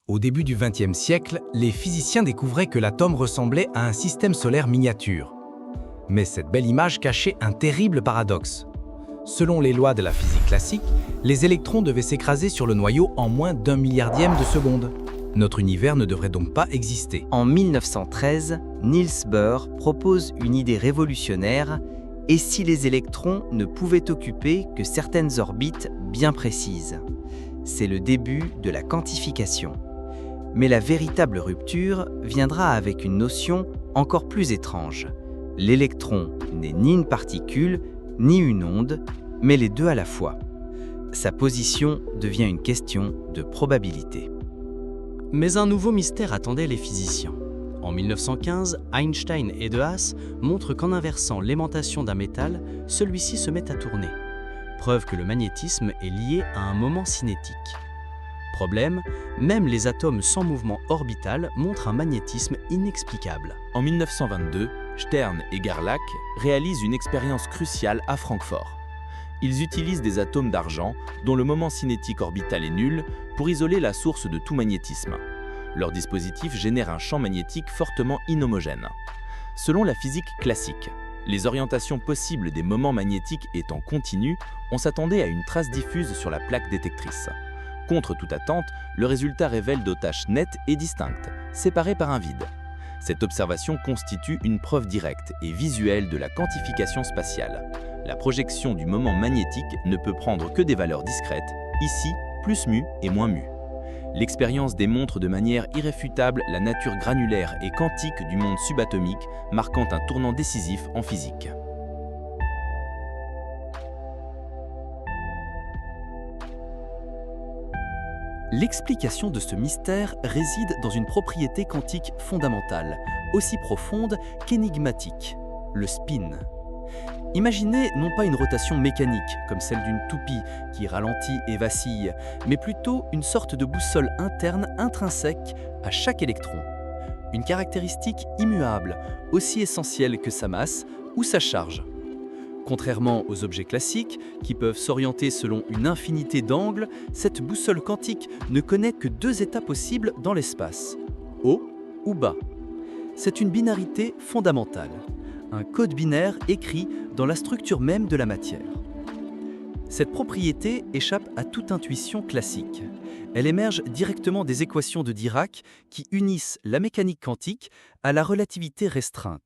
Au début du XXe siècle, les physiciens découvraient que l'atome ressemblait à un système solaire miniature. Mais cette belle image cachait un terrible paradoxe. Selon les lois de la physique classique, les électrons devaient s'écraser sur le noyau en moins d'1 milliardième de seconde. Notre univers ne devrait donc pas exister. En 1913, Niels Bohr propose une idée révolutionnaire: et si les électrons ne pouvaient occuper que certaines orbites bien précises? C'est le début de la quantification. Mais la véritable rupture viendra avec une notion encore plus étrange. L'électron n'est ni une particule, ni une onde, mais les deux à la fois. Sa position devient une question de probabilité. Mais un nouveau mystère attendait les physiciens. En 1915, Einstein et De Haas montrent qu'en inversant l'aimantation d'un métal, celui-ci se met à tourner. Preuve que le magnétisme est lié à un moment cinétique. Problème, même les atomes sans mouvement orbital montrent un magnétisme inexplicable. En 1922, Stern et Gerlach réalisent une expérience cruciale à Francfort. Ils utilisent des atomes d'argent, dont le moment cinétique orbital est nul, pour isoler la source de tout magnétisme. Leur dispositif génère un champ magnétique fortement inhomogène. Selon la physique classique, les orientations possibles des moments magnétiques étant continues, on s'attendait à une trace diffuse sur la plaque détectrice. Contre toute attente, le résultat révèle deux taches nettes et distinctes, séparées par un vide. Cette observation constitue une preuve directe et visuelle de la quantification spatiale. La projection du moment magnétique ne peut prendre que des valeurs discrètes, ici plus mu et moins mu. L'expérience démontre de manière irréfutable la nature granulaire et quantique du monde subatomique, marquant un tournant décisif en physique. L'explication de ce mystère réside dans une propriété quantique fondamentale, aussi profonde qu'énigmatique: le spin. Imaginez non pas une rotation mécanique, comme celle d'une toupie qui ralentit et vacille, mais plutôt une sorte de boussole interne intrinsèque à chaque électron. Une caractéristique immuable, aussi essentielle que sa masse ou sa charge. Contrairement aux objets classiques, qui peuvent s'orienter selon une infinité d'angles, cette boussole quantique ne connaît que deux états possibles dans l'espace: haut ou bas. C'est une binarité fondamentale, un code binaire écrit dans la structure même de la matière. Cette propriété échappe à toute intuition classique. Elle émerge directement des équations de Dirac qui unissent la mécanique quantique à la relativité restreinte.